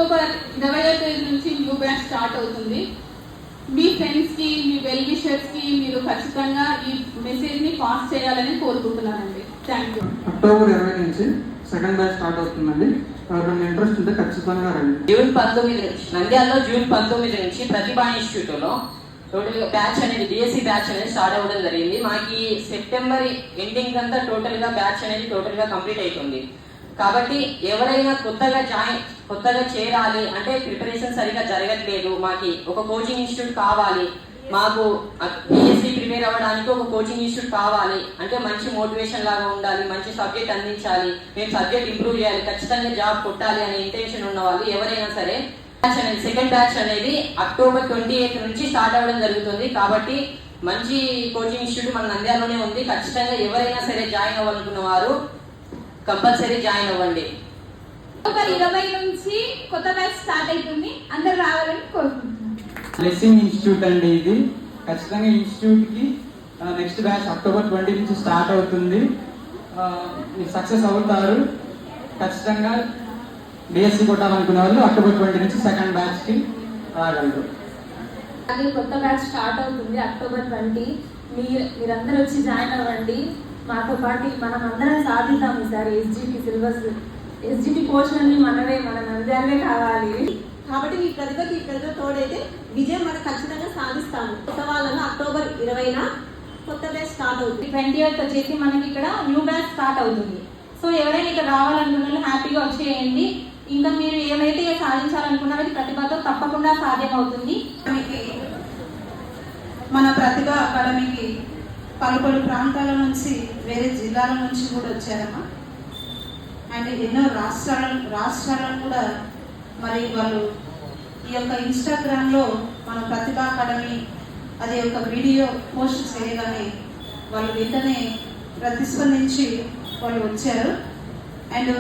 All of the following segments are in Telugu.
అక్టోబర్ 20వ తేదీ నుంచి న్యూ బ్యాచ్ స్టార్ట్ అవుతుంది. మీ ఫ్రెండ్స్కి, మీ వెల్ విషర్స్కి మీరు ఖచ్చితంగా ఈ మెసేజ్ని పాస్ చేయాలని కోరుకుంటున్నానండి. Thank you. అక్టోబర్ 20 నుంచి సెకండ్ బ్యాచ్ స్టార్ట్ అవుతుందండి. ఎవరికైనా ఇంట్రెస్ట్ ఉంటే ఖచ్చితంగా రండి. జూన్ 19 నుంచి నంద్యాలలో జూన్ 19 నుంచి ప్రతిభా ఇన్స్టిట్యూట్లో టోటల్గా బ్యాచ్ అనేది డిఎస్సి బ్యాచ్ అనేది స్టార్ట్ అవ్వడం జరిగింది. మాకు సెప్టెంబర్ ఎండింగ్ అంతా టోటల్గా బ్యాచ్ అనేది టోటల్గా కంప్లీట్ అవుతుంది. కాబట్టి ఎవరైనా కొత్తగా చేరాలి అంటే ప్రిపరేషన్ సరిగా జరగట్లేదు, మాకు ఒక కోచింగ్ ఇన్స్టిట్యూట్ కావాలి, మాకు డిఎస్సి ప్రిపేర్ అవ్వడానికి ఒక కోచింగ్ ఇన్స్టిట్యూట్ కావాలి అంటే మంచి మోటివేషన్ లాగా ఉండాలి, మంచి సబ్జెక్ట్ అందించాలి, మేము సబ్జెక్ట్ ఇంప్రూవ్ చేయాలి, ఖచ్చితంగా జాబ్ కొట్టాలి అనే ఇంటెన్షన్ ఉన్న వాళ్ళు ఎవరైనా సరే సెకండ్ బ్యాచ్ అనేది అక్టోబర్ 28 నుంచి స్టార్ట్ అవ్వడం జరుగుతుంది. కాబట్టి మంచి కోచింగ్ ఇన్స్టిట్యూట్ మన నంద్యాలలోనే ఉంది. ఖచ్చితంగా ఎవరైనా సరే జాయిన్ అవ్వాలనుకున్న వారు కంపల్సరీ జాయిన్ అవ్వండి. అక్టోబర్ 20 నుంచి కొత్త బ్యాచ్ స్టార్ట్ అవుతుంది, అందరు రావాలని కోరుకుంటున్నాను. బ్లెస్సింగ్ ఇన్స్టిట్యూట్ అండి ఇది. ఖచ్చితంగా ఇన్స్టిట్యూట్కి నెక్స్ట్ బ్యాచ్ అక్టోబర్ 20 నుంచి స్టార్ట్ అవుతుంది. మీరు సక్సెస్ అవుతారు. ఖచ్చితంగా డిఎస్సి కొట్టాలనుకునే వాళ్ళు అక్టోబర్ 20 నుంచి సెకండ్ బ్యాచ్కి రాగలరు. అది కొత్త బ్యాచ్ స్టార్ట్ అవుతుంది అక్టోబర్ 20. మీరందరూ వచ్చి జాయిన్ అవ్వండి. మాతో పాటు మనం అందరం సాధిద్దాం ఈసారి ఎస్జిటి సిలబస్, ఎస్జిటి పోర్షన్ అన్ని మన నంద్యాలే కావాలి. కాబట్టి మీ ప్రతిభకి తోడైతే విజయం మనం ఖచ్చితంగా సాధిస్తాము. కొత్త వాళ్ళలో అక్టోబర్ 20న కొత్త బ్యాచ్ స్టార్ట్ అవుతుంది. 20th వచ్చేసి మనకి ఇక్కడ న్యూ బ్యాచ్ స్టార్ట్ అవుతుంది. సో ఎవరైనా ఇక్కడ రావాలనుకున్న హ్యాపీగా వచ్చేయండి. ఇంకా మీరు ఏమైతే సాధించాలనుకున్నారో ప్రతిభతో తప్పకుండా సాధ్యం అవుతుంది. మన ప్రతిభ అకాడమీకి పలు ప్రాంతాల నుంచి, వేరే జిల్లాల నుంచి కూడా వచ్చారమ్మా. అండ్ ఎన్నో రాష్ట్రాలను కూడా మరి వాళ్ళు ఈ యొక్క ఇన్స్టాగ్రామ్లో మన ప్రతిభ అకాడమీ అది ఒక వీడియో పోస్ట్ చేయగానే వాళ్ళు వెంటనే ప్రతిస్పందించి వాళ్ళు వచ్చారు. అండ్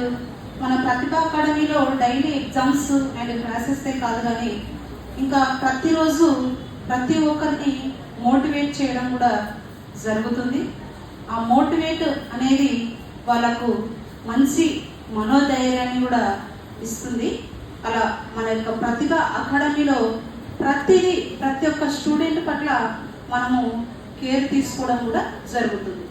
మన ప్రతిభ అకాడమీలో డైలీ ఎగ్జామ్స్ అండ్ క్లాసెస్తే కాదు కానీ ఇంకా ప్రతిరోజు ప్రతి ఒక్కరిని మోటివేట్ చేయడం కూడా జరుగుతుంది. ఆ మోటివేట్ అనేది వాళ్ళకు మంచి మనోధైర్యాన్ని కూడా ఇస్తుంది. అలా మన యొక్క ప్రతిభ అకాడమీలో ప్రతి ఒక్క స్టూడెంట్ పట్ల మనము కేర్ తీసుకోవడం కూడా జరుగుతుంది.